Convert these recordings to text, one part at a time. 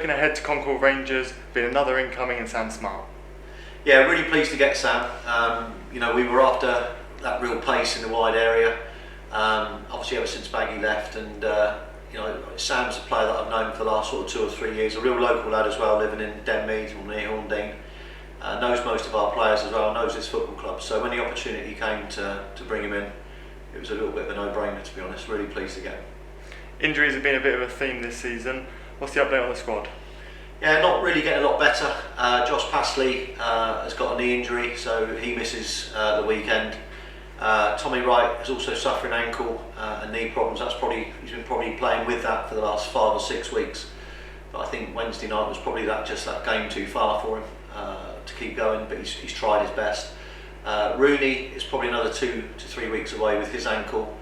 looking ahead to Concord Rangers, being another incoming in Sam Smart. Yeah, really pleased to get Sam. We were after that real pace in the wide area, obviously ever since Baggy left, and Sam's a player that I've known for the last sort of 2 or 3 years, a real local lad as well, living in Denmead or near Horndean. Knows most of our players as well, knows this football club, so when the opportunity came to bring him in, it was a little bit of a no-brainer, to be honest. Really pleased to get him. Injuries have been a bit of a theme this season. What's the update on the squad? Yeah, not really getting a lot better. Josh Passley has got a knee injury, so he misses the weekend. Tommy Wright is also suffering ankle and knee problems. He's been probably playing with that for the last 5 or 6 weeks. But I think Wednesday night was probably just that game too far for him to keep going. But he's tried his best. Rooney is probably another 2 to 3 weeks away with his ankle,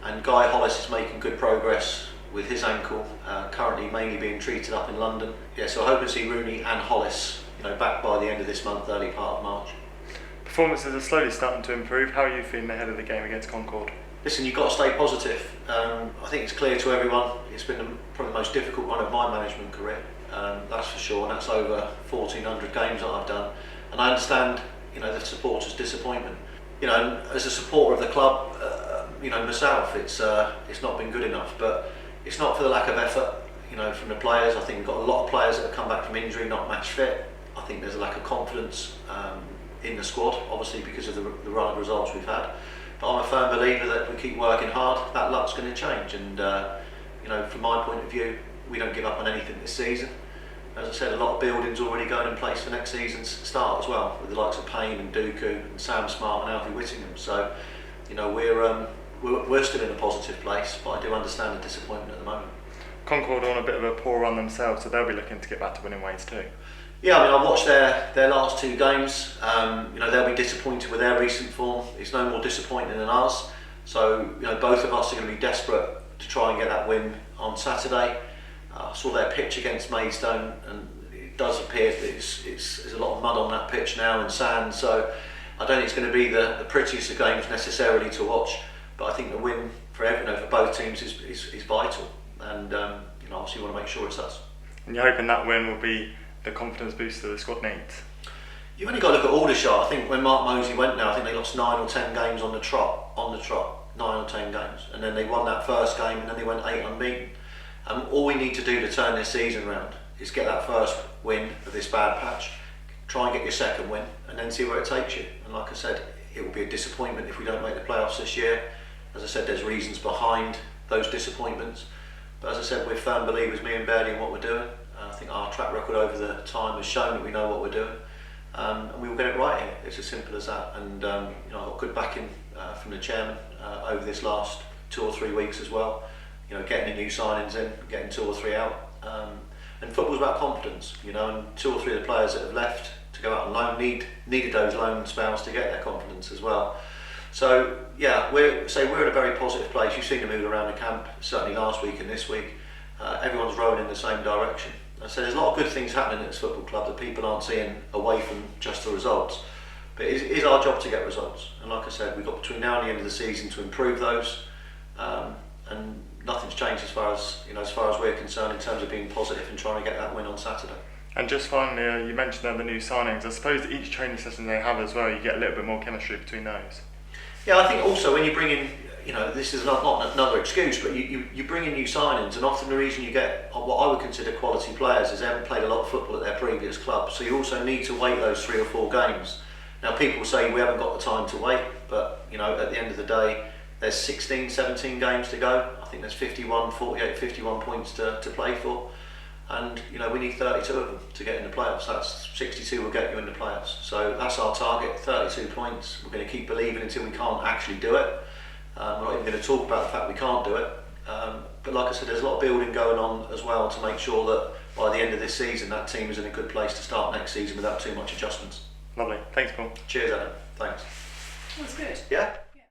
and Guy Hollis is making good progress with his ankle, currently mainly being treated up in London. Yeah, so I hope to see Rooney and Hollis, back by the end of this month, early part of March. Performances are slowly starting to improve. How are you feeling ahead of the game against Concord? Listen, you've got to stay positive. I think it's clear to everyone it's been probably the most difficult one of my management career, that's for sure, and that's over 1,400 games that I've done. And I understand, the supporters' disappointment. As a supporter of the club, myself, it's not been good enough, but it's not for the lack of effort, from the players. I think we've got a lot of players that have come back from injury, not match fit. I think there's a lack of confidence in the squad, obviously because of the run of results we've had. But I'm a firm believer that if we keep working hard, that luck's going to change. And from my point of view, we don't give up on anything this season. As I said, a lot of buildings already going in place for next season's start as well, with the likes of Payne and Dooku and Sam Smart and Alfie Whittingham. So, we're still in a positive place, but I do understand the disappointment at the moment. Concord are on a bit of a poor run themselves, so they'll be looking to get back to winning ways too. Yeah, I watched their last 2 games. They'll be disappointed with their recent form. It's no more disappointing than ours. So, both of us are going to be desperate to try and get that win on Saturday. I saw their pitch against Maidstone, and it does appear that there's a lot of mud on that pitch now and sand. So, I don't think it's going to be the prettiest of games necessarily to watch. But I think the win for both teams is vital, and obviously you want to make sure it's us. And you're hoping that win will be the confidence booster the squad needs? You've only got to look at Aldershot. I think when Mark Mosey went now, I think they lost 9 or 10 games on the trot, 9 or 10 games, and then they won that first game, and then they went 8 unbeaten. All we need to do to turn this season round is get that first win of this bad patch, try and get your second win, and then see where it takes you. And like I said, it will be a disappointment if we don't make the playoffs this year. As I said, there's reasons behind those disappointments. But as I said, we're firm believers, me and Bailey, in what we're doing. I think our track record over the time has shown that we know what we're doing. And we will get it right here. It's as simple as that. And I got good backing from the chairman over this last 2 or 3 weeks as well. Getting the new signings in, getting 2 or 3 out. And football's about confidence, and 2 or 3 of the players that have left to go out on loan needed those loan spells to get their confidence as well. So yeah, we're in a very positive place. You've seen the move around the camp, certainly last week and this week. Everyone's rowing in the same direction. So there's a lot of good things happening at this football club that people aren't seeing away from just the results. But it is our job to get results. And like I said, we've got between now and the end of the season to improve those. And nothing's changed as far as we're concerned in terms of being positive and trying to get that win on Saturday. And just finally, you mentioned there the new signings. I suppose each training session they have as well, you get a little bit more chemistry between those. Yeah, I think also when you bring in, this is not another excuse, but you bring in new signings, and often the reason you get what I would consider quality players is they haven't played a lot of football at their previous club, so you also need to wait those 3 or 4 games. Now people say we haven't got the time to wait, but at the end of the day, there's 16, 17 games to go. I think there's 51 points to play for. And we need 32 of them to get in the playoffs. That's 62 will get you in the playoffs. So that's our target, 32 points. We're going to keep believing until we can't actually do it. We're not even going to talk about the fact we can't do it. But like I said, there's a lot of building going on as well to make sure that by the end of this season, that team is in a good place to start next season without too much adjustments. Lovely. Thanks, Paul. Cheers, Adam. Thanks. That's good. Yeah.